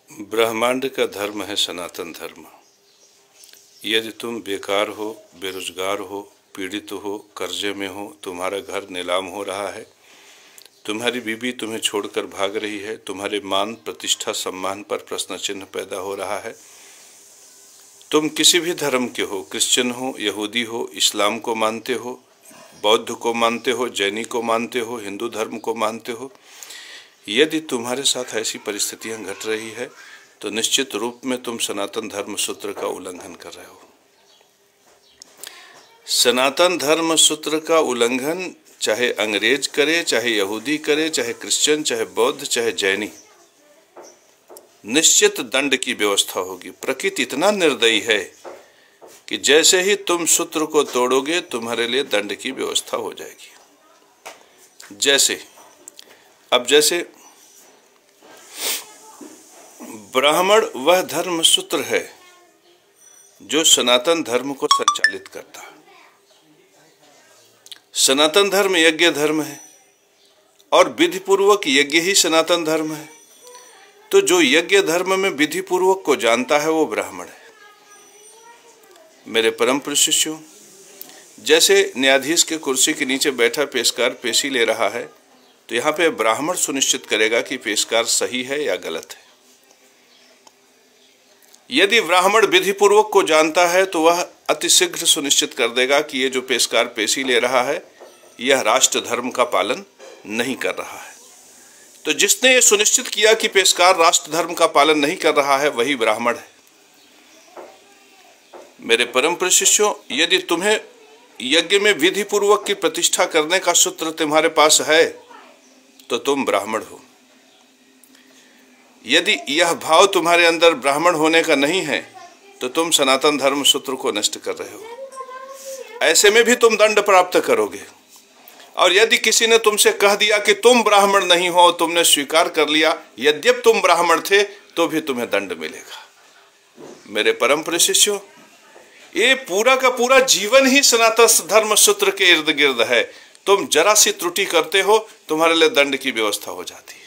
ब्रह्मांड का धर्म है सनातन धर्म। यदि तुम बेकार हो, बेरोजगार हो, पीड़ित हो, कर्जे में हो, तुम्हारा घर नीलाम हो रहा है, तुम्हारी बीवी तुम्हें छोड़कर भाग रही है, तुम्हारे मान प्रतिष्ठा सम्मान पर प्रश्न चिन्ह पैदा हो रहा है, तुम किसी भी धर्म के हो, क्रिश्चियन हो, यहूदी हो, इस्लाम को मानते हो, बौद्ध को मानते हो, जैनी को मानते हो, हिंदू धर्म को मानते हो, यदि तुम्हारे साथ ऐसी परिस्थितियां घट रही है तो निश्चित रूप में तुम सनातन धर्म सूत्र का उल्लंघन कर रहे हो। सनातन धर्म सूत्र का उल्लंघन चाहे अंग्रेज करे, चाहे यहूदी करे, चाहे क्रिश्चियन, चाहे बौद्ध, चाहे जैनी, निश्चित दंड की व्यवस्था होगी। प्रकृति इतना निर्दयी है कि जैसे ही तुम सूत्र को तोड़ोगे तुम्हारे लिए दंड की व्यवस्था हो जाएगी। जैसे ब्राह्मण वह धर्म सूत्र है जो सनातन धर्म को संचालित करता है। सनातन धर्म यज्ञ धर्म है और विधि पूर्वक यज्ञ ही सनातन धर्म है। तो जो यज्ञ धर्म में विधि पूर्वक को जानता है वो ब्राह्मण है। मेरे परम प्रिय शिष्यों, जैसे न्यायाधीश के कुर्सी के नीचे बैठा पेशकार पेशी ले रहा है, तो यहाँ पे ब्राह्मण सुनिश्चित करेगा कि पेशकार सही है या गलत है। यदि ब्राह्मण विधि पूर्वक को जानता है तो वह अतिशीघ्र सुनिश्चित कर देगा कि ये जो पेशकार पेशी ले रहा है यह राष्ट्र धर्म का पालन नहीं कर रहा है। तो जिसने ये सुनिश्चित किया कि पेशकार राष्ट्र धर्म का पालन नहीं कर रहा है वही ब्राह्मण है। मेरे परम प्रिय शिष्यों, यदि तुम्हें यज्ञ में विधि पूर्वक की प्रतिष्ठा करने का सूत्र तुम्हारे पास है तो तुम ब्राह्मण हो। यदि यह भाव तुम्हारे अंदर ब्राह्मण होने का नहीं है तो तुम सनातन धर्म सूत्र को नष्ट कर रहे हो। ऐसे में भी तुम दंड प्राप्त करोगे। और यदि किसी ने तुमसे कह दिया कि तुम ब्राह्मण नहीं हो, तुमने स्वीकार कर लिया, यद्यपि तुम ब्राह्मण थे, तो भी तुम्हें दंड मिलेगा। मेरे परम प्रिय शिष्यों, ये पूरा का पूरा जीवन ही सनातन धर्म सूत्र के इर्द गिर्द है। तुम जरा सी त्रुटि करते हो, तुम्हारे लिए दंड की व्यवस्था हो जाती है।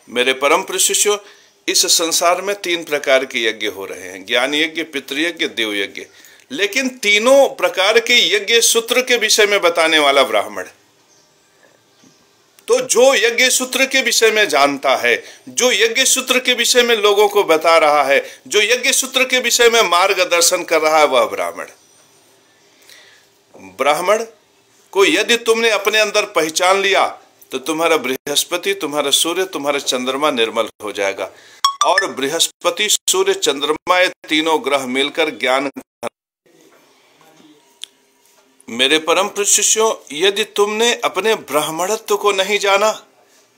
मेरे परम प्रिय शिष्यों, इस संसार में 3 प्रकार के यज्ञ हो रहे हैं, ज्ञान यज्ञ, पितृयज्ञ, देव यज्ञ। लेकिन तीनों प्रकार के यज्ञ सूत्र के विषय में बताने वाला ब्राह्मण है। तो जो यज्ञ सूत्र के विषय में जानता है, जो यज्ञ सूत्र के विषय में लोगों को बता रहा है, जो यज्ञ सूत्र के विषय में मार्गदर्शन कर रहा है, वह ब्राह्मण। ब्राह्मण को यदि तुमने अपने अंदर पहचान लिया तो तुम्हारा बृहस्पति, तुम्हारा सूर्य, तुम्हारा चंद्रमा निर्मल हो जाएगा। और बृहस्पति, सूर्य, चंद्रमा, ये तीनों ग्रह मिलकर ज्ञान। मेरे परम प्रिय शिष्यों, यदि तुमने अपने ब्राह्मणत्व को नहीं जाना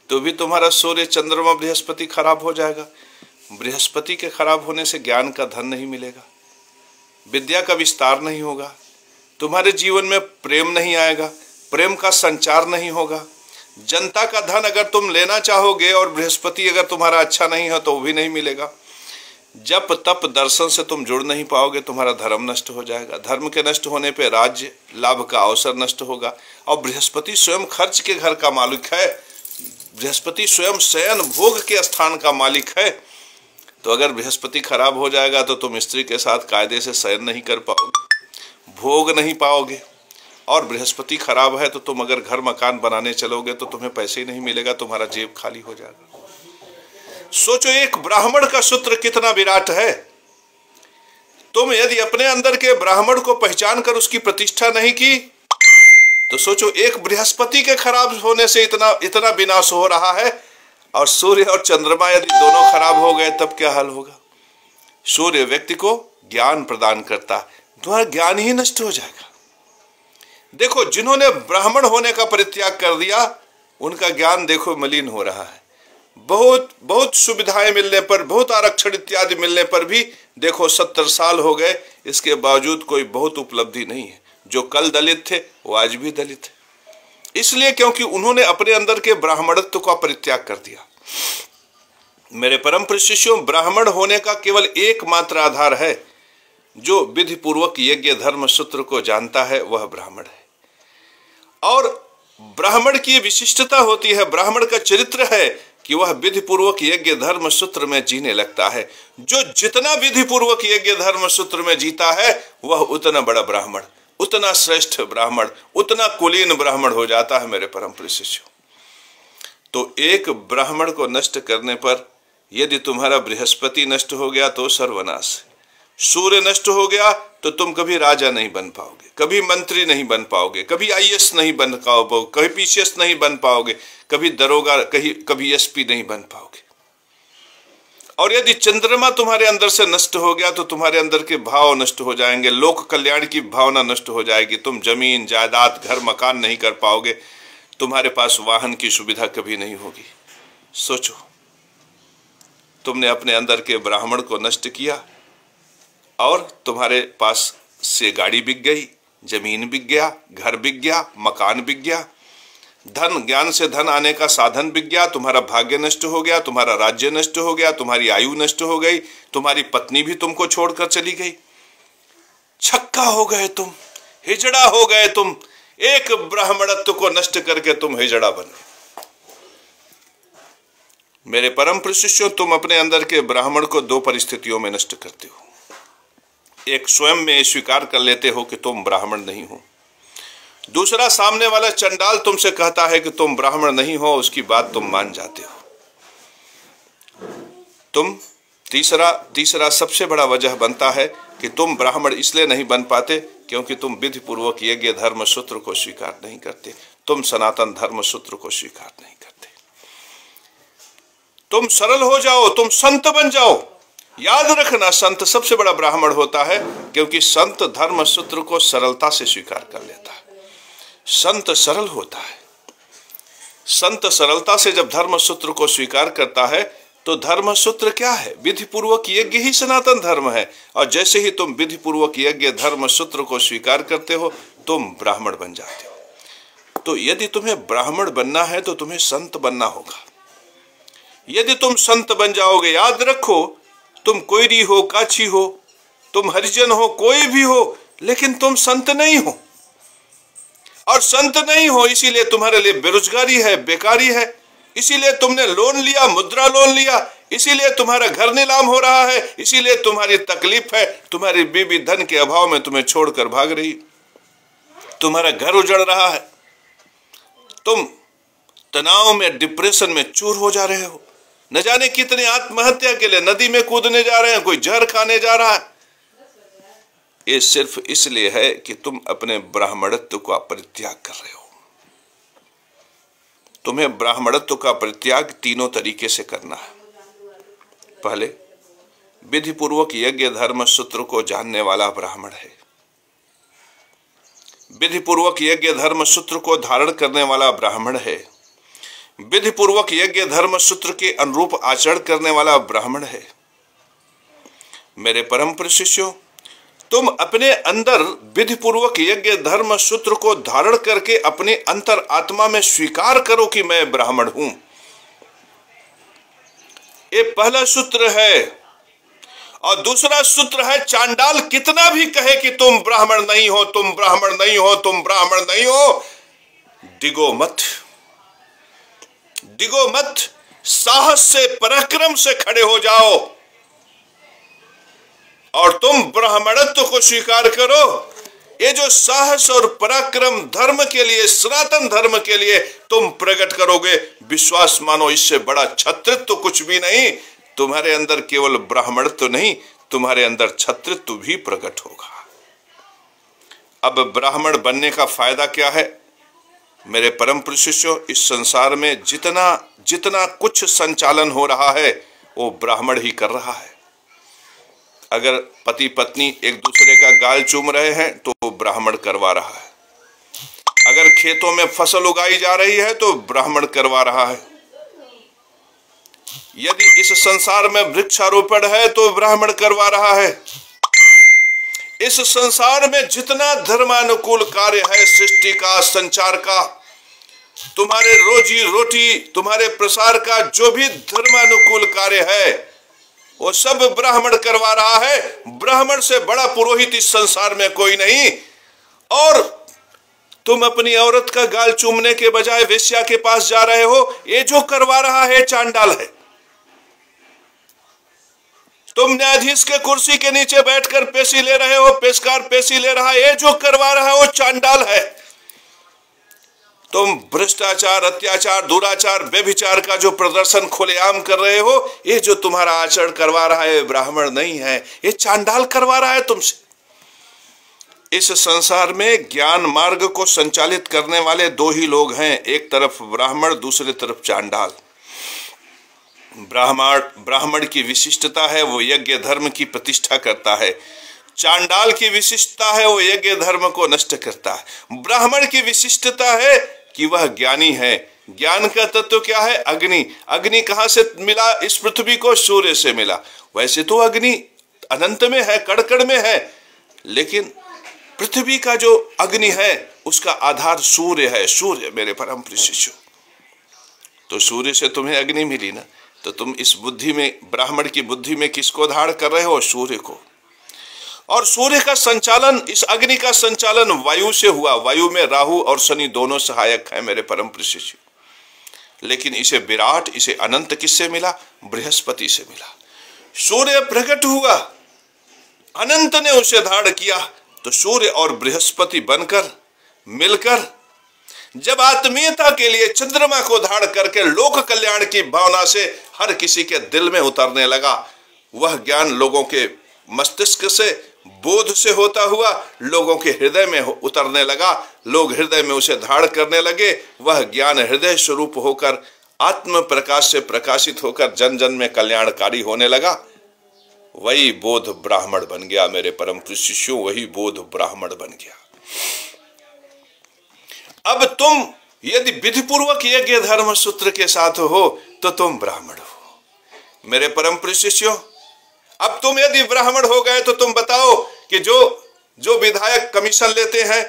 तो भी तुम्हारा सूर्य, चंद्रमा, बृहस्पति खराब हो जाएगा। बृहस्पति के खराब होने से ज्ञान का धन नहीं मिलेगा, विद्या का विस्तार नहीं होगा, तुम्हारे जीवन में प्रेम नहीं आएगा, प्रेम का संचार नहीं होगा। जनता का धन अगर तुम लेना चाहोगे और बृहस्पति अगर तुम्हारा अच्छा नहीं है तो वो भी नहीं मिलेगा। जप तप दर्शन से तुम जुड़ नहीं पाओगे, तुम्हारा धर्म नष्ट हो जाएगा। धर्म के नष्ट होने पे राज्य लाभ का अवसर नष्ट होगा। और बृहस्पति स्वयं खर्च के घर का मालिक है, बृहस्पति स्वयं शयन भोग के स्थान का मालिक है। तो अगर बृहस्पति खराब हो जाएगा तो तुम स्त्री के साथ कायदे से शयन नहीं कर पाओगे, भोग नहीं पाओगे। और बृहस्पति खराब है तो तुम अगर घर मकान बनाने चलोगे तो तुम्हें पैसे ही नहीं मिलेगा, तुम्हारा जेब खाली हो जाएगा। सोचो एक ब्राह्मण का सूत्र कितना विराट है। तुम यदि अपने अंदर के ब्राह्मण को पहचान कर उसकी प्रतिष्ठा नहीं की तो सोचो एक बृहस्पति के खराब होने से इतना विनाश हो रहा है। और सूर्य और चंद्रमा यदि दोनों खराब हो गए तब क्या हाल होगा। सूर्य व्यक्ति को ज्ञान प्रदान करता, तुम्हारा ज्ञान ही नष्ट हो जाएगा। देखो, जिन्होंने ब्राह्मण होने का परित्याग कर दिया उनका ज्ञान देखो मलिन हो रहा है। बहुत सुविधाएं मिलने पर, बहुत आरक्षण इत्यादि मिलने पर भी देखो 70 साल हो गए, इसके बावजूद कोई बहुत उपलब्धि नहीं है। जो कल दलित थे वो आज भी दलित है। इसलिए क्योंकि उन्होंने अपने अंदर के ब्राह्मणत्व का परित्याग कर दिया। मेरे परम प्रिय शिष्यों, ब्राह्मण होने का केवल एकमात्र आधार है, जो विधि पूर्वक यज्ञ धर्म सूत्र को जानता है वह ब्राह्मण है। और ब्राह्मण की विशिष्टता होती है, ब्राह्मण का चरित्र है कि वह विधि पूर्वक यज्ञ धर्म सूत्र में जीने लगता है। जो जितना विधि पूर्वक यज्ञ धर्म सूत्र में जीता है वह उतना बड़ा ब्राह्मण, उतना श्रेष्ठ ब्राह्मण, उतना कुलीन ब्राह्मण हो जाता है मेरे परम प्रिय शिष्यों। तो एक ब्राह्मण को नष्ट करने पर यदि तुम्हारा बृहस्पति नष्ट हो गया तो सर्वनाश, सूर्य नष्ट हो गया तो तुम कभी राजा नहीं बन पाओगे, कभी मंत्री नहीं बन पाओगे, कभी आईएएस नहीं बन पाओगे, कभी पीसीएस नहीं बन पाओगे, कभी दरोगा, कभी एसपी नहीं बन पाओगे। और यदि चंद्रमा तुम्हारे अंदर से नष्ट हो गया तो तुम्हारे अंदर के भाव नष्ट हो जाएंगे, लोक कल्याण की भावना नष्ट हो जाएगी, तुम जमीन जायदाद घर मकान नहीं कर पाओगे, तुम्हारे पास वाहन की सुविधा कभी नहीं होगी। सोचो, तुमने अपने अंदर के ब्राह्मण को नष्ट किया और तुम्हारे पास से गाड़ी बिक गई, जमीन बिक गया, घर बिक गया, मकान बिक गया, धन, ज्ञान से धन आने का साधन बिक गया, तुम्हारा भाग्य नष्ट हो गया, तुम्हारा राज्य नष्ट हो गया, तुम्हारी आयु नष्ट हो गई, तुम्हारी पत्नी भी तुमको छोड़कर चली गई, छक्का हो गए तुम, हिजड़ा हो गए तुम, एक ब्राह्मणत्व को नष्ट करके तुम हिजड़ा बन गए। मेरे परम प्रिय शिष्यों, तुम अपने अंदर के ब्राह्मण को दो परिस्थितियों में नष्ट करते हो। एक, स्वयं में स्वीकार कर लेते हो कि तुम ब्राह्मण नहीं हो। दूसरा, सामने वाला चंडाल तुमसे कहता है कि तुम ब्राह्मण नहीं हो, उसकी बात तुम मान जाते हो। तुम तीसरा सबसे बड़ा वजह बनता है कि तुम ब्राह्मण इसलिए नहीं बन पाते क्योंकि तुम विधि पूर्वक यज्ञ धर्म सूत्र को स्वीकार नहीं करते, तुम सनातन धर्म सूत्र को स्वीकार नहीं करते। तुम सरल हो जाओ, तुम संत बन जाओ। याद रखना, संत सबसे बड़ा ब्राह्मण होता है क्योंकि संत धर्म सूत्र को सरलता से स्वीकार कर लेता है। संत सरल होता है। संत सरलता से जब धर्म सूत्र को स्वीकार करता है तो धर्म सूत्र क्या है? विधि पूर्वक यज्ञ ही सनातन धर्म है। और जैसे ही तुम विधि पूर्वक यज्ञ धर्म सूत्र को स्वीकार करते हो तुम ब्राह्मण बन जाते हो। तो यदि तुम्हें ब्राह्मण बनना है तो तुम्हें संत बनना होगा। यदि तुम संत बन जाओगे, याद रखो, तुम कोयरी हो, काछी हो, तुम हरिजन हो, कोई भी हो, लेकिन तुम संत नहीं हो। और संत नहीं हो इसीलिए तुम्हारे लिए बेरोजगारी है, बेकारी है, इसीलिए तुमने लोन लिया, मुद्रा लोन लिया, इसीलिए तुम्हारा घर नीलाम हो रहा है, इसीलिए तुम्हारी तकलीफ है, तुम्हारी बीवी धन के अभाव में तुम्हें छोड़कर भाग रही, तुम्हारा घर उजड़ रहा है, तुम तनाव में, डिप्रेशन में चूर हो जा रहे हो। न जाने कितने आत्महत्या के लिए नदी में कूदने जा रहे हैं, कोई जहर खाने जा रहा है। ये सिर्फ इसलिए है कि तुम अपने ब्राह्मणत्व का परित्याग कर रहे हो। तुम्हें ब्राह्मणत्व का परित्याग तीनों तरीके से करना है। पहले, विधि पूर्वक यज्ञ धर्म सूत्र को जानने वाला ब्राह्मण है। विधि पूर्वक यज्ञ धर्म सूत्र को धारण करने वाला ब्राह्मण है। विधि पूर्वक यज्ञ धर्म सूत्र के अनुरूप आचरण करने वाला ब्राह्मण है। मेरे परम प्रिय शिष्यों, तुम अपने अंदर विधि पूर्वक यज्ञ धर्म सूत्र को धारण करके अपने अंतर आत्मा में स्वीकार करो कि मैं ब्राह्मण हूं। ये पहला सूत्र है। और दूसरा सूत्र है, चांडाल कितना भी कहे कि तुम ब्राह्मण नहीं हो, तुम ब्राह्मण नहीं हो, तुम ब्राह्मण नहीं हो, डिगो मत, डिगो मत। साहस से, पराक्रम से खड़े हो जाओ और तुम ब्राह्मणत्व को स्वीकार करो। ये जो साहस और पराक्रम धर्म के लिए, सनातन धर्म के लिए तुम प्रकट करोगे, विश्वास मानो इससे बड़ा छत्रित्व कुछ भी नहीं। तुम्हारे अंदर केवल ब्राह्मणत्व नहीं, तुम्हारे अंदर छत्रित्व भी प्रकट होगा। अब ब्राह्मण बनने का फायदा क्या है? मेरे परम प्रिय शिष्यों, इस संसार में जितना जितना कुछ संचालन हो रहा है वो ब्राह्मण ही कर रहा है। अगर पति पत्नी एक दूसरे का गाल चूम रहे हैं तो ब्राह्मण करवा रहा है। अगर खेतों में फसल उगाई जा रही है तो ब्राह्मण करवा रहा है। यदि इस संसार में वृक्षारोपण है तो ब्राह्मण करवा रहा है। इस संसार में जितना धर्मानुकूल कार्य है, सृष्टि का, संचार का, तुम्हारे रोजी रोटी, तुम्हारे प्रसार का जो भी धर्मानुकूल कार्य है वो सब ब्राह्मण करवा रहा है। ब्राह्मण से बड़ा पुरोहित इस संसार में कोई नहीं। और तुम अपनी औरत का गाल चूमने के बजाय वेश्या के पास जा रहे हो, ये जो करवा रहा है चांडाल है। तुम न्यायाधीश के कुर्सी के नीचे बैठकर पेशी ले रहे हो, पेशकार पेशी ले रहा है, ये जो करवा रहा है वो चांडाल है। तुम भ्रष्टाचार, अत्याचार, दुराचार, व्यभिचार का जो प्रदर्शन खुलेआम कर रहे हो, ये जो तुम्हारा आचरण करवा रहा है ब्राह्मण नहीं है, ये चांडाल करवा रहा है तुमसे। इस संसार में ज्ञान मार्ग को संचालित करने वाले दो ही लोग हैं, एक तरफ ब्राह्मण, दूसरी तरफ चांडाल। ब्राह्मण की विशिष्टता है वो यज्ञ धर्म की प्रतिष्ठा करता है, चांडाल की विशिष्टता है वो यज्ञ धर्म को नष्ट करता है। ब्राह्मण की विशिष्टता है कि वह ज्ञानी है। ज्ञान का तत्व क्या है? अग्नि। अग्नि कहां से मिला इस पृथ्वी को? सूर्य से मिला। वैसे तो अग्नि अनंत में है, कड़ में है, लेकिन पृथ्वी का जो अग्नि है उसका आधार सूर्य है। सूर्य मेरे परम प्रिय शिष्यों, तो सूर्य से तुम्हें अग्नि मिली ना, तो तुम इस बुद्धि में, ब्राह्मण की बुद्धि में किसको धारण कर रहे हो? सूर्य को। और सूर्य का संचालन, इस अग्नि का संचालन वायु से हुआ। वायु में राहु और शनि दोनों सहायक हैं मेरे परम प्रिय शिष्य। लेकिन इसे विराट, इसे अनंत किससे मिला? बृहस्पति से मिला। सूर्य प्रकट हुआ, अनंत ने उसे धारण किया, तो सूर्य और बृहस्पति बनकर मिलकर जब आत्मीयता के लिए चंद्रमा को धारण करके लोक कल्याण की भावना से हर किसी के दिल में उतरने लगा, वह ज्ञान लोगों के मस्तिष्क से, बोध से होता हुआ लोगों के हृदय में उतरने लगा। लोग हृदय में उसे धारण करने लगे। वह ज्ञान हृदय स्वरूप होकर आत्म प्रकाश से प्रकाशित होकर जन जन में कल्याणकारी होने लगा। वही बोध ब्राह्मण बन गया मेरे परम शिष्यों, वही बोध ब्राह्मण बन गया। अब तुम यदि विधिपूर्वक यज्ञ धर्म सूत्र के साथ हो तो तुम ब्राह्मण हो मेरे परम शिष्यों। अब तुम यदि ब्राह्मण हो गए तो तुम बताओ कि जो विधायक कमीशन लेते हैं,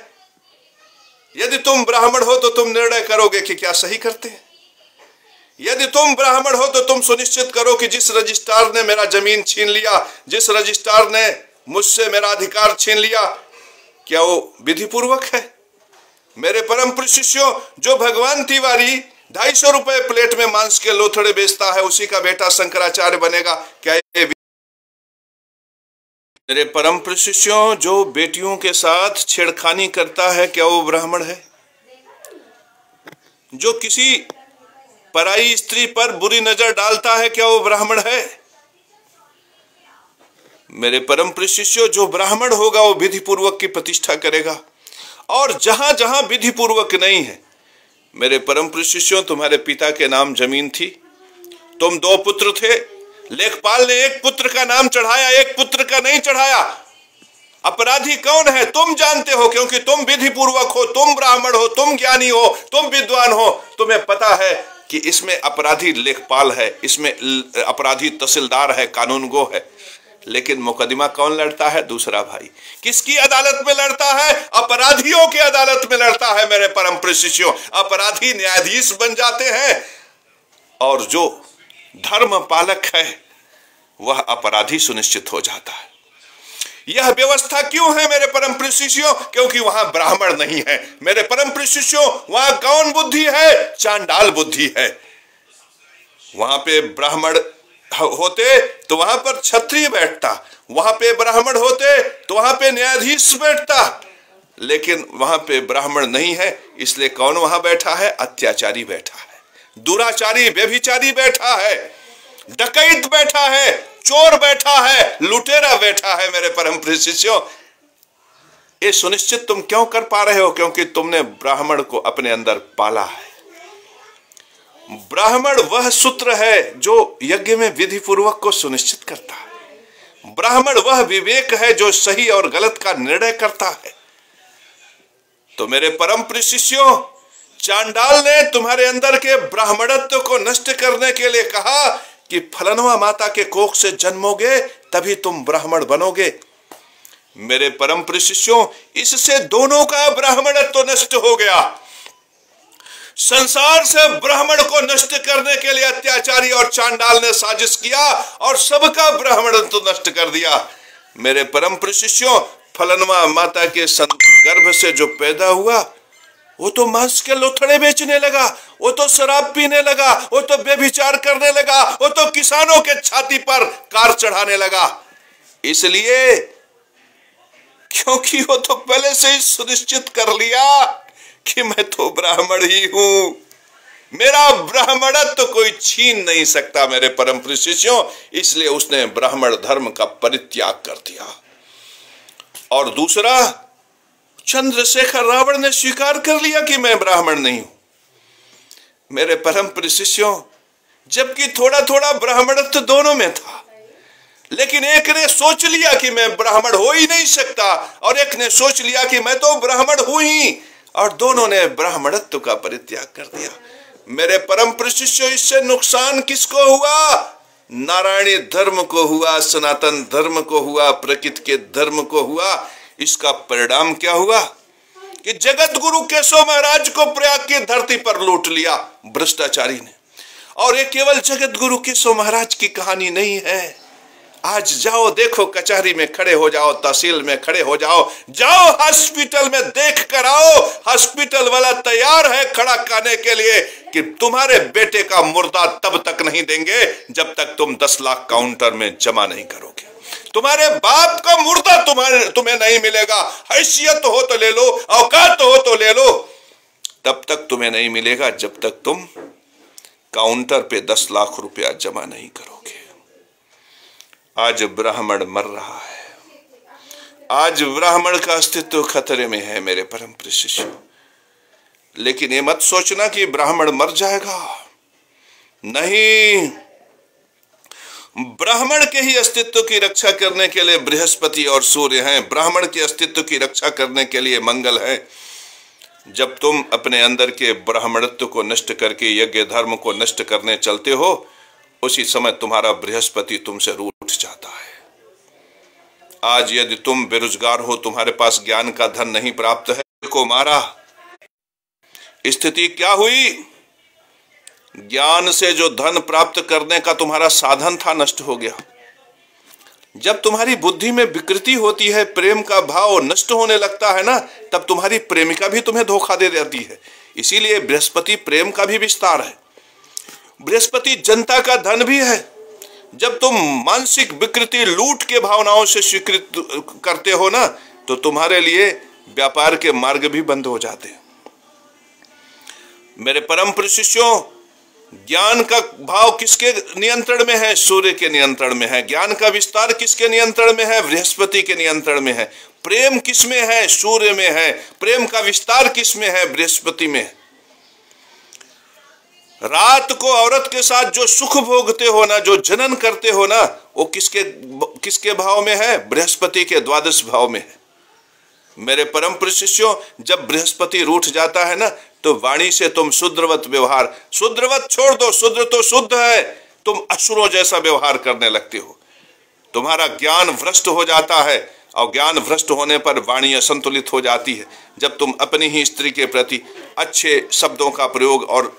यदि तुम ब्राह्मण हो तो तुम निर्णय करोगे कि क्या सही करते हैं। यदि तुम ब्राह्मण हो तो तुम सुनिश्चित करो कि जिस रजिस्ट्रार ने मेरा जमीन छीन लिया, जिस रजिस्ट्रार ने मुझसे मेरा अधिकार छीन लिया, क्या वो विधिपूर्वक है? मेरे परम शिष्यों, जो भगवान तिवारी 250 रुपए प्लेट में मांस के लोथड़े बेचता है, उसी का बेटा शंकराचार्य बनेगा, क्या ये? मेरे परम शिष्यों, जो बेटियों के साथ छेड़खानी करता है, क्या वो ब्राह्मण है? जो किसी पराई स्त्री पर बुरी नजर डालता है, क्या वो ब्राह्मण है? मेरे परम शिष्यों, जो ब्राह्मण होगा वो विधि पूर्वक की प्रतिष्ठा करेगा। और जहां जहां विधि पूर्वक नहीं है, मेरे परम शिष्यों, तुम्हारे पिता के नाम जमीन थी, तुम 2 पुत्र थे, लेखपाल ने एक पुत्र का नाम चढ़ाया, एक पुत्र का नहीं चढ़ाया। अपराधी कौन है? तुम जानते हो, क्योंकि तुम विधि पूर्वक हो, तुम ब्राह्मण हो, तुम ज्ञानी हो, तुम विद्वान हो। तुम्हें पता है कि इसमें अपराधी लेखपाल है, इसमें अपराधी तहसीलदार है, कानूनगो है। लेकिन मुकदमा कौन लड़ता है? दूसरा भाई। किसकी अदालत में लड़ता है? अपराधियों की अदालत में लड़ता है मेरे परम शिष्यों। अपराधी न्यायाधीश बन जाते हैं और जो धर्म पालक है वह अपराधी सुनिश्चित हो जाता है। यह व्यवस्था क्यों है मेरे परम शिष्यों? क्योंकि वहां ब्राह्मण नहीं है मेरे परम शिष्यों। वहां कौन बुद्धि है? चांडाल बुद्धि है। वहां पे ब्राह्मण होते तो वहां पर क्षत्रिय बैठता, वहां पे ब्राह्मण होते तो वहां पे न्यायाधीश बैठता, लेकिन वहां पे ब्राह्मण नहीं है, इसलिए कौन वहां बैठा है? अत्याचारी बैठा है, दुराचारी, व्यभिचारी बैठा है, डकैत बैठा है, चोर बैठा है, लुटेरा बैठा है मेरे परम शिष्यों। ये सुनिश्चित तुम क्यों कर पा रहे हो? क्योंकि तुमने ब्राह्मण को अपने अंदर पाला है। ब्राह्मण वह सूत्र है जो यज्ञ में विधि पूर्वक को सुनिश्चित करता है। ब्राह्मण वह विवेक है जो सही और गलत का निर्णय करता है। तो मेरे परम शिष्यों, चांडाल ने तुम्हारे अंदर के ब्राह्मणत्व को नष्ट करने के लिए कहा कि फलनवा माता के कोख से जन्मोगे तभी तुम ब्राह्मण बनोगे। मेरे परम शिष्यों, इससे दोनों का ब्राह्मणत्व नष्ट हो गया। संसार से ब्राह्मण को नष्ट करने के लिए अत्याचारी और चांडाल ने साजिश किया और सबका ब्राह्मणत्व नष्ट कर दिया। मेरे परम शिष्यों, फलनवा माता के गर्भ से जो पैदा हुआ वो तो मांस के लोथड़े बेचने लगा, वो तो शराब पीने लगा, वो तो व्यभिचार करने लगा, वो तो किसानों के छाती पर कार चढ़ाने लगा। इसलिए क्योंकि वो तो पहले से ही सुनिश्चित कर लिया कि मैं तो ब्राह्मण ही हूं, मेरा ब्राह्मणत्व तो कोई छीन नहीं सकता मेरे परम प्रिय शिष्यों। इसलिए उसने ब्राह्मण धर्म का परित्याग कर दिया। और दूसरा, चंद्रशेखर रावण ने स्वीकार कर लिया कि मैं ब्राह्मण नहीं हूं मेरे परम प्रिय शिष्यों। जबकि थोड़ा थोड़ा ब्राह्मणत्व दोनों में था, लेकिन एक ने सोच लिया कि मैं ब्राह्मण हो ही नहीं सकता और एक ने सोच लिया कि मैं तो ब्राह्मण हूं ही, और दोनों ने ब्राह्मणत्व का परित्याग कर दिया। मेरे परम प्रिय शिष्यों, इससे नुकसान किसको हुआ? नारायणी धर्म को हुआ, सनातन धर्म को हुआ, प्रकृति के धर्म को हुआ। इसका परिणाम क्या हुआ कि जगत गुरु केशव महाराज को प्रयाग की धरती पर लूट लिया भ्रष्टाचारी ने। और ये केवल जगत गुरु केशव महाराज की कहानी नहीं है। आज जाओ देखो, कचहरी में खड़े हो जाओ, तहसील में खड़े हो जाओ, जाओ हॉस्पिटल में देख कर आओ, हॉस्पिटल वाला तैयार है खड़ा करने के लिए कि तुम्हारे बेटे का मुर्दा तब तक नहीं देंगे जब तक तुम 10 लाख काउंटर में जमा नहीं करोगे। तुम्हारे बाप का मुर्दा तुम्हें नहीं मिलेगा। हैसियत हो तो ले लो, औकात हो तो ले लो, तब तक तुम्हें नहीं मिलेगा जब तक तुम काउंटर पे 10 लाख रुपया जमा नहीं करोगे। आज ब्राह्मण मर रहा है, आज ब्राह्मण का अस्तित्व खतरे में है मेरे परम प्रिय शिष्यों। लेकिन ये मत सोचना कि ब्राह्मण मर जाएगा, नहीं। ब्राह्मण के ही अस्तित्व की रक्षा करने के लिए बृहस्पति और सूर्य हैं, ब्राह्मण के अस्तित्व की रक्षा करने के लिए मंगल है। जब तुम अपने अंदर के ब्राह्मणत्व को नष्ट करके यज्ञ धर्म को नष्ट करने चलते हो, उसी समय तुम्हारा बृहस्पति तुमसे रूठ जाता है। आज यदि तुम बेरोजगार हो, तुम्हारे पास ज्ञान का धन नहीं प्राप्त है, को मारा, स्थिति क्या हुई? ज्ञान से जो धन प्राप्त करने का तुम्हारा साधन था नष्ट हो गया। जब तुम्हारी बुद्धि में विकृति होती है, प्रेम का भाव नष्ट होने लगता है ना, तब तुम्हारी प्रेमिका भी तुम्हें धोखा दे देती है। इसीलिए बृहस्पति प्रेम का भी विस्तार है, बृहस्पति जनता का धन भी है। जब तुम मानसिक विकृति, लूट के भावनाओं से स्वीकृत करते हो ना, तो तुम्हारे लिए व्यापार के मार्ग भी बंद हो जाते हैं। मेरे परम प्रिय शिष्यों, ज्ञान का भाव किसके नियंत्रण में है? सूर्य के नियंत्रण में है। ज्ञान का विस्तार किसके नियंत्रण में है? बृहस्पति के नियंत्रण में है। प्रेम किसमें है? सूर्य में है। प्रेम का विस्तार किसमें है? बृहस्पति में है। रात को औरत के साथ जो सुख भोगते हो ना, जो जनन करते हो ना, वो किसके भाव में है? बृहस्पति के द्वादश भाव में है। मेरे परम प्रिय शिष्यों, जब बृहस्पति रूठ जाता है ना, तो वाणी से तुम शुद्रवत व्यवहार, शुद्रवत छोड़ दो, शुद्र तो शुद्ध है, तुम असुरों जैसा व्यवहार करने लगते हो। तुम्हारा ज्ञान भ्रष्ट हो जाता है, और ज्ञान भ्रष्ट होने पर वाणी असंतुलित हो जाती है। जब तुम अपनी ही स्त्री के प्रति अच्छे शब्दों का प्रयोग और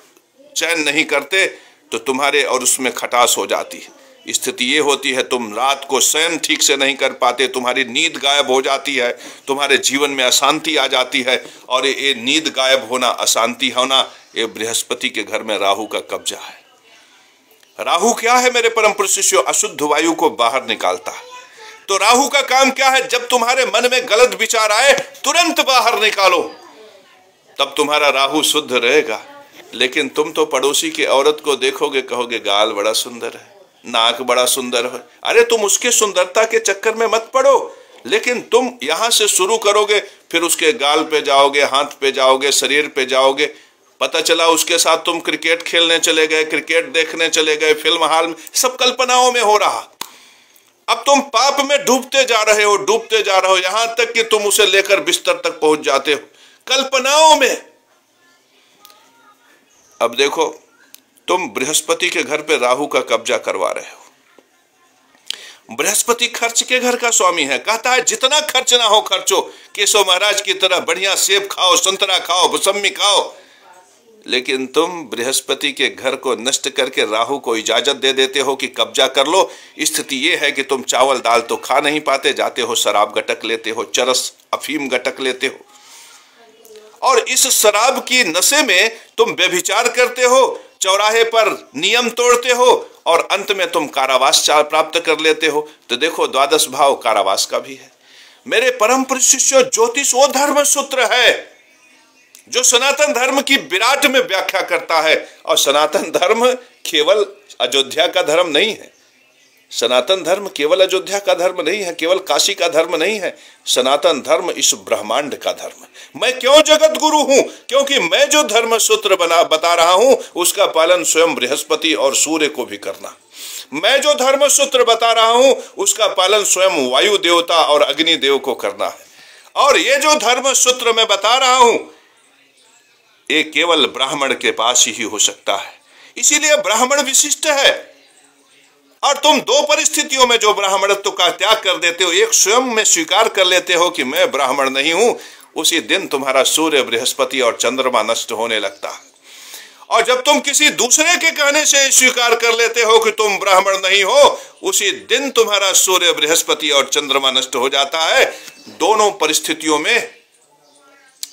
चयन नहीं करते, तो तुम्हारे और उसमें खटास हो जाती है। स्थिति ये होती है, तुम रात को शयन ठीक से नहीं कर पाते, तुम्हारी नींद गायब हो जाती है, तुम्हारे जीवन में अशांति आ जाती है। और ये नींद गायब होना, अशांति होना, ये बृहस्पति के घर में राहु का कब्जा है। राहु क्या है मेरे परम प्रिय शिष्यों? अशुद्ध वायु को बाहर निकालता है। तो राहु का काम क्या है? जब तुम्हारे मन में गलत विचार आए, तुरंत बाहर निकालो, तब तुम्हारा राहु शुद्ध रहेगा। लेकिन तुम तो पड़ोसी की औरत को देखोगे, कहोगे गाल बड़ा सुंदर है, नाक बड़ा सुंदर है। अरे तुम उसके सुंदरता के चक्कर में मत पड़ो, लेकिन तुम यहां से शुरू करोगे, फिर उसके गाल पे जाओगे, हाथ पे जाओगे, शरीर पे जाओगे। पता चला उसके साथ तुम क्रिकेट खेलने चले गए, क्रिकेट देखने चले गए, फिल्म हॉल में, सब कल्पनाओं में हो रहा। अब तुम पाप में डूबते जा रहे हो, डूबते जा रहे हो, यहां तक कि तुम उसे लेकर बिस्तर तक पहुंच जाते हो, कल्पनाओं में। अब देखो, तुम बृहस्पति के घर पे राहु का कब्जा करवा रहे हो। बृहस्पति खर्च के घर का स्वामी है, कहता है जितना खर्च ना हो खर्चो, केशव महाराज की तरह बढ़िया सेब खाओ, संतरा खाओ, मौसम्मी खाओ। लेकिन तुम बृहस्पति के घर को नष्ट करके राहु को इजाजत दे देते हो कि कब्जा कर लो। स्थिति यह है कि तुम चावल दाल तो खा नहीं पाते, जाते हो शराब गटक लेते हो, चरस अफीम गटक लेते हो। और इस शराब की नशे में तुम व्यभिचार करते हो, चौराहे पर नियम तोड़ते हो और अंत में तुम कारावास प्राप्त कर लेते हो। तो देखो, द्वादश भाव कारावास का भी है। मेरे परम प्रिय शिष्यों, ज्योतिष वो धर्म सूत्र है जो सनातन धर्म की विराट में व्याख्या करता है। और सनातन धर्म केवल अयोध्या का धर्म नहीं है। सनातन धर्म केवल अयोध्या का धर्म नहीं है, केवल काशी का धर्म नहीं है। सनातन धर्म इस ब्रह्मांड का धर्म है। मैं क्यों जगत गुरु हूं? क्योंकि मैं जो धर्म सूत्र बता रहा हूं उसका पालन स्वयं बृहस्पति और सूर्य को भी करना। मैं जो धर्म सूत्र बता रहा हूं उसका पालन स्वयं वायु देवता और अग्नि देव को करना है। और ये जो धर्म सूत्र मैं बता रहा हूं ये केवल ब्राह्मण के पास ही हो सकता है। इसीलिए ब्राह्मण विशिष्ट है। और तुम दो परिस्थितियों में जो ब्राह्मणत्व का त्याग कर देते हो, एक स्वयं में स्वीकार कर लेते हो कि मैं ब्राह्मण नहीं हूं, उसी दिन तुम्हारा सूर्य, बृहस्पति और चंद्रमा नष्ट होने लगता है। और जब तुम किसी दूसरे के कहने से स्वीकार कर लेते हो कि तुम ब्राह्मण नहीं हो, उसी दिन तुम्हारा सूर्य, बृहस्पति और चंद्रमा नष्ट हो जाता है। दोनों परिस्थितियों में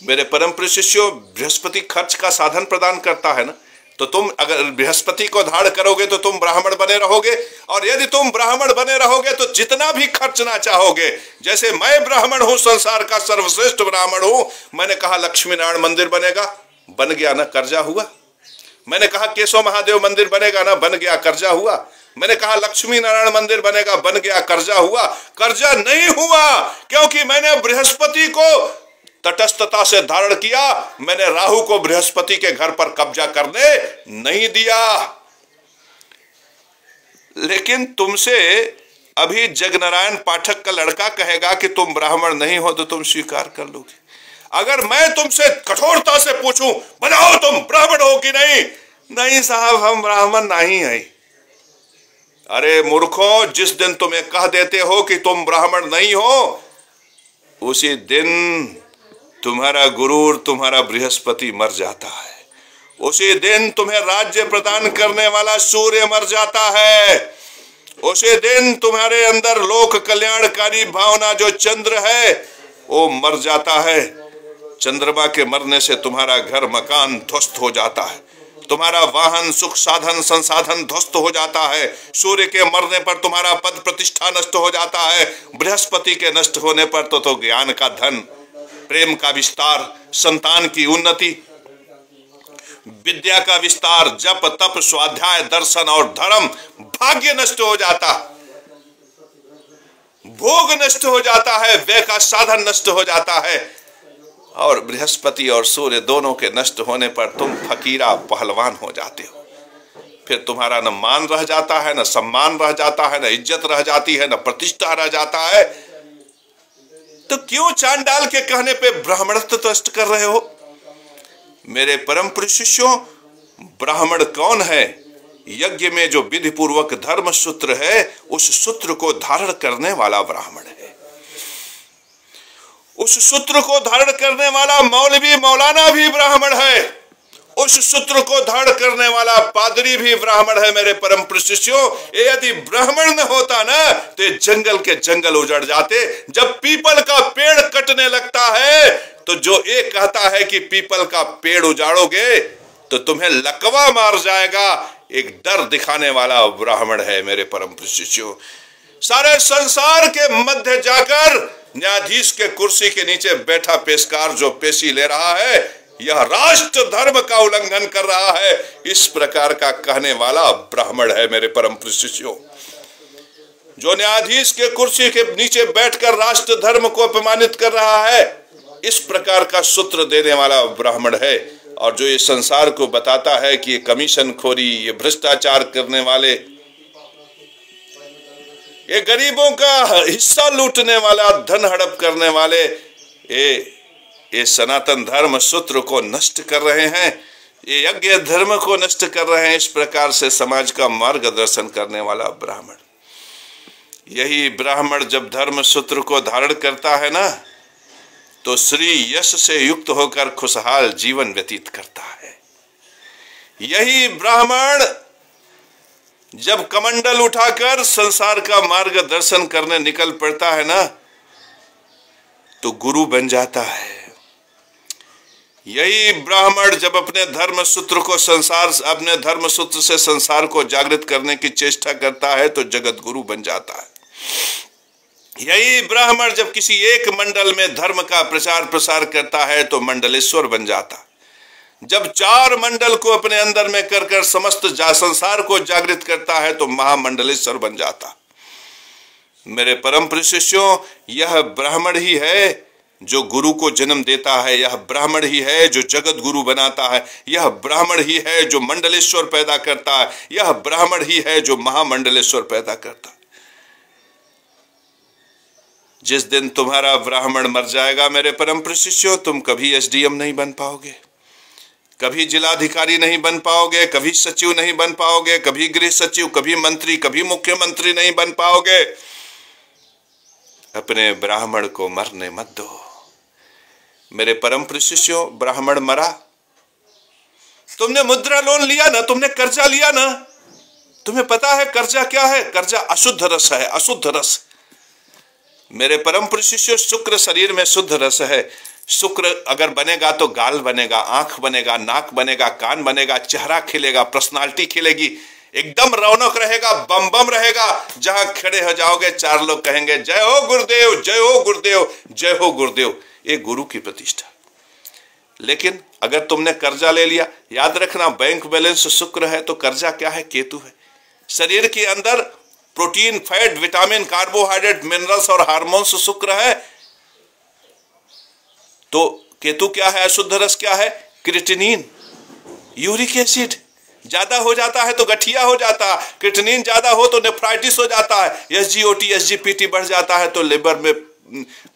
मेरे परम प्रिय शिष्यों, बृहस्पति खर्च का साधन प्रदान करता है ना। तो तुम अगर बृहस्पति को धारण करोगे तो तुम ब्राह्मण बने रहोगे। और यदि तुम ब्राह्मण बने रहोगे तो जितना भी खर्चना चाहोगे, जैसे मैं ब्राह्मण हूं, संसार का सर्वश्रेष्ठ ब्राह्मण हूं, मैंने कहा लक्ष्मी नारायण मंदिर बनेगा, बन गया ना, कर्जा हुआ। मैंने कहा केशव महादेव मंदिर बनेगा ना, बन गया, कर्जा हुआ। मैंने कहा लक्ष्मी नारायण मंदिर बनेगा, बन गया, कर्जा हुआ। कर्जा नहीं हुआ क्योंकि मैंने बृहस्पति को तटस्थता से धारण किया। मैंने राहु को बृहस्पति के घर पर कब्जा करने नहीं दिया। लेकिन तुमसे अभी जगनारायण पाठक का लड़का कहेगा कि तुम ब्राह्मण नहीं हो तो तुम स्वीकार कर लोगे। अगर मैं तुमसे कठोरता से पूछूं, बताओ तुम ब्राह्मण हो कि नहीं? नहीं साहब, हम ब्राह्मण नहीं हैं। अरे मूर्खों, जिस दिन तुम्हें कह देते हो कि तुम ब्राह्मण नहीं हो, उसी दिन तुम्हारा गुरु और तुम्हारा बृहस्पति मर जाता है। उसी दिन तुम्हें राज्य प्रदान करने वाला सूर्य मर जाता है। उसी दिन तुम्हारे अंदर लोक कल्याणकारी भावना जो चंद्र है वो मर जाता है। चंद्रमा के मरने से तुम्हारा घर मकान ध्वस्त हो जाता है, तुम्हारा वाहन सुख साधन संसाधन ध्वस्त हो जाता है। सूर्य के मरने पर तुम्हारा पद प्रतिष्ठा नष्ट हो जाता है। बृहस्पति के नष्ट होने पर तो ज्ञान का धन, प्रेम का विस्तार, संतान की उन्नति, विद्या का विस्तार, जप तप स्वाध्याय दर्शन और धर्म, भाग्य नष्ट हो जाता, भोग नष्ट हो जाता है, व्यय का साधन नष्ट हो जाता है। और बृहस्पति और सूर्य दोनों के नष्ट होने पर तुम फकीरा पहलवान हो जाते हो। फिर तुम्हारा न मान रह जाता है, न सम्मान रह जाता है, न इज्जत रह जाती है, न प्रतिष्ठा रह जाता है। तो क्यों चांडाल के कहने पे ब्राह्मणत्व नष्ट कर रहे हो? मेरे परम प्रिय शिष्यों, ब्राह्मण कौन है? यज्ञ में जो विधि पूर्वक धर्म सूत्र है उस सूत्र को धारण करने वाला ब्राह्मण है। उस सूत्र को धारण करने वाला मौलवी मौलाना भी ब्राह्मण है। उस सूत्र को धारण करने वाला पादरी भी ब्राह्मण है। मेरे परम प्रिय शिष्यों, यदि ब्राह्मण न होता ना तो जंगल के जंगल उजड़ जाते। जब पीपल का पेड़ कटने लगता है तो जो एक कहता है कि पीपल का पेड़ उजाड़ोगे तो तुम्हें लकवा मार जाएगा, एक डर दिखाने वाला ब्राह्मण है। मेरे परम प्रिय शिष्यों, सारे संसार के मध्य जाकर न्यायाधीश के कुर्सी के नीचे बैठा पेशकार जो पेशी ले रहा है, यह राष्ट्र धर्म का उल्लंघन कर रहा है, इस प्रकार का कहने वाला ब्राह्मण है। मेरे परम प्रिय शिष्यों, जो न्यायाधीश के कुर्सी के नीचे बैठकर राष्ट्र धर्म को अपमानित कर रहा है, इस प्रकार का सूत्र देने वाला ब्राह्मण है। और जो ये संसार को बताता है कि ये कमीशन खोरी, ये भ्रष्टाचार करने वाले, ये गरीबों का हिस्सा लूटने वाला, धन हड़प करने वाले, ये सनातन धर्म सूत्र को नष्ट कर रहे हैं, ये यज्ञ धर्म को नष्ट कर रहे हैं। इस प्रकार से समाज का मार्गदर्शन करने वाला ब्राह्मण, यही ब्राह्मण जब धर्म सूत्र को धारण करता है ना तो श्री यश से युक्त होकर खुशहाल जीवन व्यतीत करता है। यही ब्राह्मण जब कमंडल उठाकर संसार का मार्गदर्शन करने निकल पड़ता है ना तो गुरु बन जाता है। यही ब्राह्मण जब अपने धर्म सूत्र से संसार को जागृत करने की चेष्टा करता है तो जगत गुरु बन जाता है। यही ब्राह्मण जब किसी एक मंडल में धर्म का प्रचार प्रसार करता है तो मंडलेश्वर बन जाता। जब 4 मंडल को अपने अंदर में कर समस्त संसार को जागृत करता है तो महामंडलेश्वर बन जाता। मेरे परम प्रिय शिष्यों, यह ब्राह्मण ही है जो गुरु को जन्म देता है, यह ब्राह्मण ही है जो जगत गुरु बनाता है, यह ब्राह्मण ही है जो मंडलेश्वर पैदा करता है, यह ब्राह्मण ही है जो महामंडलेश्वर पैदा करता है। जिस दिन तुम्हारा ब्राह्मण मर जाएगा मेरे परम प्रिय शिष्यों, तुम कभी एसडीएम नहीं बन पाओगे, कभी जिलाधिकारी नहीं बन पाओगे, कभी सचिव नहीं बन पाओगे, कभी गृह सचिव, कभी मंत्री, कभी मुख्यमंत्री नहीं बन पाओगे। अपने ब्राह्मण को मरने मत दो। मेरे परम प्रिय शिष्यों, ब्राह्मण मरा, तुमने मुद्रा लोन लिया ना, तुमने कर्जा लिया ना, तुम्हें पता है कर्जा क्या है? कर्जा अशुद्ध रस है, अशुद्ध रस। मेरे परम प्रिय शिष्यों, शुक्र शरीर में शुद्ध रस है। शुक्र अगर बनेगा तो गाल बनेगा, आंख बनेगा, नाक बनेगा, कान बनेगा, चेहरा खिलेगा, पर्सनालिटी खिलेगी, एकदम रौनक रहेगा, बम बम रहेगा। जहां खड़े हो जाओगे 4 लोग कहेंगे जय हो गुरुदेव, जय हो गुरुदेव, जय हो गुरुदेव। ये गुरु की प्रतिष्ठा। लेकिन अगर तुमने कर्जा ले लिया, याद रखना बैंक बैलेंस शुक्र है तो कर्जा क्या है? केतु है। शरीर के अंदर protein, fat, vitamin, carbohydrate, minerals और हार्मोन्स शुक्र है, तो केतु क्या है? अशुद्ध रस क्या है? Creatinine, uric acid. ज्यादा हो जाता है तो गठिया हो जाता है, क्रिएटिनिन ज्यादा हो तो नेफ्राइटिस हो जाता है, एसजीओटी, एसजीपीटी बढ़ जाता है तो लिवर में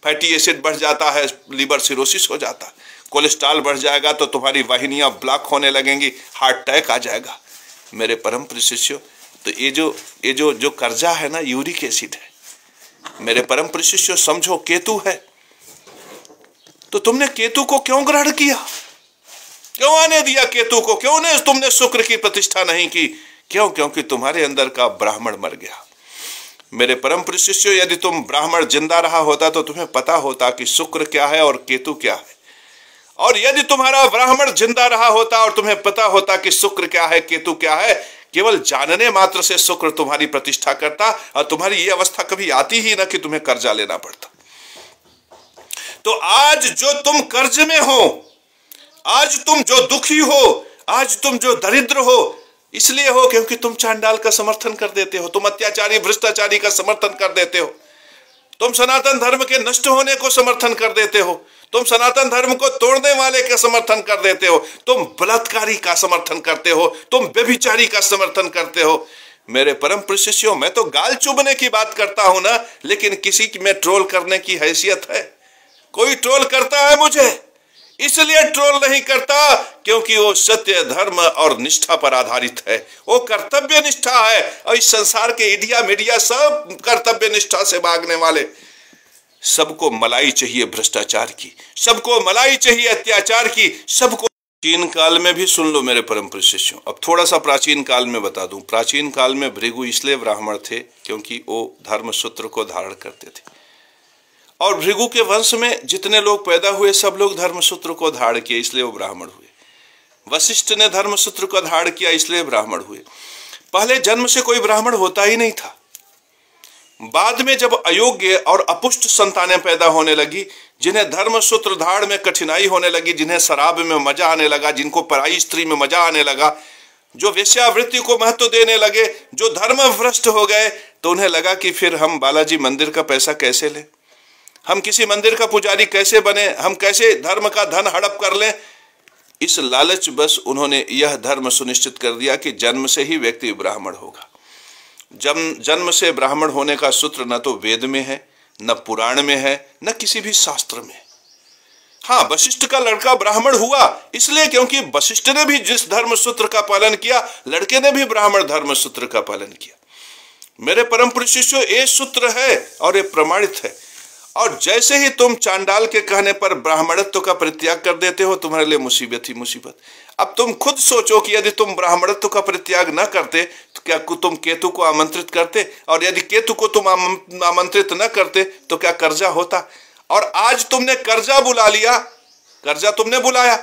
फैटी एसिड बढ़ जाता है, लिवर सिरोसिस हो जाता है, कोलेस्ट्रॉल बढ़ जाएगा तो तुम्हारी वाहिनियां ब्लॉक होने लगेंगी, हार्ट अटैक आ जाएगा। मेरे परम प्रिय शिष्यों, तो ये जो कर्जा है ना, यूरिक एसिड है। मेरे परम प्रिय शिष्यों, समझो केतु है। तो तुमने केतु को क्यों ग्रहण किया? क्यों आने दिया केतु को? क्यों ने तुमने शुक्र की प्रतिष्ठा नहीं की? क्यों? क्योंकि तुम्हारे अंदर का ब्राह्मण मर गया। मेरे परम प्रिय शिष्यों, यदि तुम ब्राह्मण जिंदा रहा होता तो तुम्हें पता होता कि शुक्र क्या है और केतु क्या है। और यदि तुम्हारा ब्राह्मण जिंदा रहा होता और तुम्हें पता होता कि शुक्र क्या है, केतु क्या है, केवल जानने मात्र से शुक्र तुम्हारी प्रतिष्ठा करता और तुम्हारी ये अवस्था कभी आती ही ना कि तुम्हें कर्जा लेना पड़ता। तो आज जो तुम कर्ज में हो, आज तुम जो दुखी हो, आज तुम जो दरिद्र हो, इसलिए हो क्योंकि तुम चांडाल का समर्थन कर देते हो, तुम अत्याचारी भ्रष्टाचारी का समर्थन कर देते हो, तुम सनातन धर्म के नष्ट होने को समर्थन कर देते हो, तुम सनातन धर्म को तोड़ने वाले का समर्थन कर देते हो, तुम बलात्कारी का समर्थन करते हो, तुम व्यभिचारी का समर्थन करते हो। मेरे परम प्रिय शिष्यों, मैं तो गाल चुभने की बात करता हूं ना, लेकिन किसी की मैं ट्रोल करने की हैसियत है? कोई ट्रोल करता है मुझे, इसलिए ट्रोल नहीं करता क्योंकि वो सत्य, धर्म और निष्ठा पर आधारित है, वो कर्तव्य निष्ठा है। और इस संसार के इंडिया मीडिया सब कर्तव्य निष्ठा से भागने वाले। सबको मलाई चाहिए भ्रष्टाचार की, सबको मलाई चाहिए अत्याचार की, सबको। प्राचीन काल में भी सुन लो मेरे परम प्रिय शिष्यों, अब थोड़ा सा प्राचीन काल में बता दूं। प्राचीन काल में भृगु इसलिए ब्राह्मण थे क्योंकि वो धर्म सूत्र को धारण करते थे, और भृगु के वंश में जितने लोग पैदा हुए सब लोग धर्मसूत्र को धारण किए, इसलिए वो ब्राह्मण हुए। वशिष्ठ ने धर्मसूत्र को धारण किया, इसलिए ब्राह्मण हुए। पहले जन्म से कोई ब्राह्मण होता ही नहीं था। बाद में जब अयोग्य और अपुष्ट संतानें पैदा होने लगी, जिन्हें धर्मसूत्र धारण में कठिनाई होने लगी, जिन्हें शराब में मजा आने लगा, जिनको पराई स्त्री में मजा आने लगा, जो वेश्यावृत्ति को महत्व देने लगे, जो धर्म भ्रष्ट हो गए, तो उन्हें लगा कि फिर हम बालाजी मंदिर का पैसा कैसे लें, हम किसी मंदिर का पुजारी कैसे बने, हम कैसे धर्म का धन हड़प कर लें। इस लालच बस उन्होंने यह धर्म सुनिश्चित कर दिया कि जन्म से ही व्यक्ति ब्राह्मण होगा। जन्म से ब्राह्मण होने का सूत्र न तो वेद में है, न पुराण में है, न किसी भी शास्त्र में। हाँ, वशिष्ठ का लड़का ब्राह्मण हुआ इसलिए क्योंकि वशिष्ठ ने भी जिस धर्म सूत्र का पालन किया, लड़के ने भी ब्राह्मण धर्म सूत्र का पालन किया। मेरे परम प्रिय शिष्यों, ये सूत्र है और ये प्रमाणित है। और जैसे ही तुम चांडाल के कहने पर ब्राह्मणत्व का परित्याग कर देते हो, तुम्हारे लिए मुसीबत ही मुसीबत। अब तुम खुद सोचो कि यदि तुम ब्राह्मणत्व का परित्याग न करते तो क्या तुम केतु को आमंत्रित करते, और यदि केतु को तुम आमंत्रित न करते तो क्या कर्जा होता। और आज तुमने कर्जा बुला लिया, कर्जा तुमने बुलाया,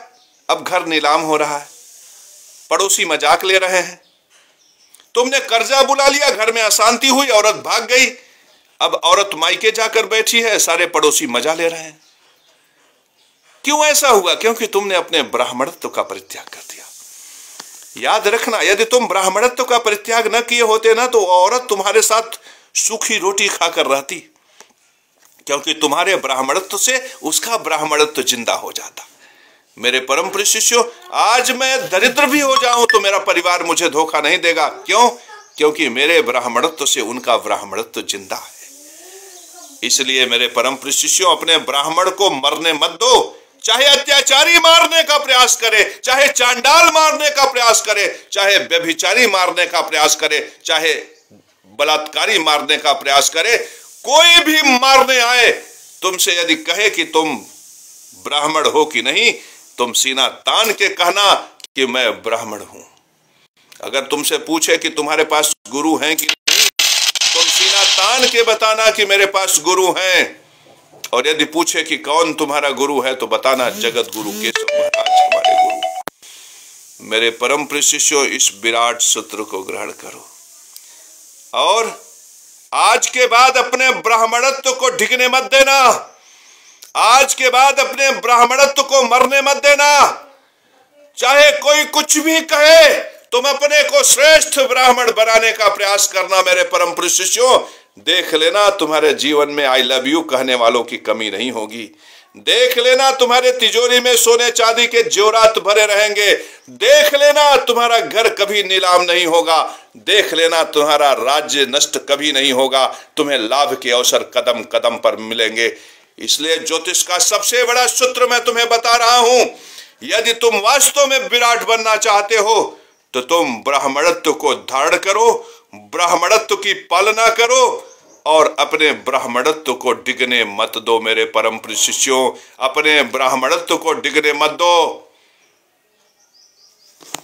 अब घर नीलाम हो रहा है, पड़ोसी मजाक ले रहे हैं, तुमने कर्जा बुला लिया, घर में अशांति हुई, औरत भाग गई, अब औरत मायके जाकर बैठी है, सारे पड़ोसी मजा ले रहे हैं। क्यों ऐसा हुआ? क्योंकि तुमने अपने ब्राह्मणत्व का परित्याग कर दिया। याद रखना, यदि तुम ब्राह्मणत्व का परित्याग न किए होते ना, तो औरत तुम्हारे साथ सूखी रोटी खाकर रहती, क्योंकि तुम्हारे ब्राह्मणत्व से उसका ब्राह्मणत्व जिंदा हो जाता। मेरे परम प्रिय शिष्यों, आज मैं दरिद्र भी हो जाऊं तो मेरा परिवार मुझे धोखा नहीं देगा। क्यों? क्योंकि मेरे ब्राह्मणत्व से उनका ब्राह्मणत्व जिंदा है। इसलिए मेरे परम प्रिय शिष्यों, अपने ब्राह्मण को मरने मत दो। चाहे अत्याचारी मारने का प्रयास करे, चाहे चांडाल मारने का प्रयास करे, चाहे व्यभिचारी मारने का प्रयास करे, चाहे बलात्कारी मारने का प्रयास करे, कोई भी मारने आए, तुमसे यदि कहे कि तुम ब्राह्मण हो कि नहीं, तुम सीना तान के कहना कि मैं ब्राह्मण हूं। अगर तुमसे पूछे कि तुम्हारे पास गुरु हैं कि नहीं, तुम सीना तान के बताना कि मेरे पास गुरु हैं। और यदि पूछे कि कौन तुम्हारा गुरु है, तो बताना जगत गुरु केशव महाराज हमारे गुरु। मेरे परम प्रिय शिष्यों, इस विराट सूत्र को ग्रहण करो और आज के बाद अपने ब्राह्मणत्व को ढिकने मत देना। आज के बाद अपने ब्राह्मणत्व को मरने मत देना। चाहे कोई कुछ भी कहे, तुम अपने को श्रेष्ठ ब्राह्मण बनाने का प्रयास करना। मेरे परम प्रिय शिष्यों, देख लेना तुम्हारे जीवन में आई लव यू कहने वालों की कमी नहीं होगी। देख लेना तुम्हारे तिजोरी में सोने चांदी के जेवरात भरे रहेंगे। देख लेना तुम्हारा घर कभी नीलाम नहीं होगा। देख लेना तुम्हारा राज्य नष्ट कभी नहीं होगा। तुम्हें लाभ के अवसर कदम कदम पर मिलेंगे। इसलिए ज्योतिष का सबसे बड़ा सूत्र मैं तुम्हें बता रहा हूं, यदि तुम वास्तव में विराट बनना चाहते हो तो तुम ब्राह्मणत्व को धारण करो, ब्राह्मणत्व की पालना करो और अपने ब्राह्मणत्व को डिगने मत दो। मेरे परम प्रिय शिष्यों, अपने ब्राह्मणत्व को डिगने मत दो।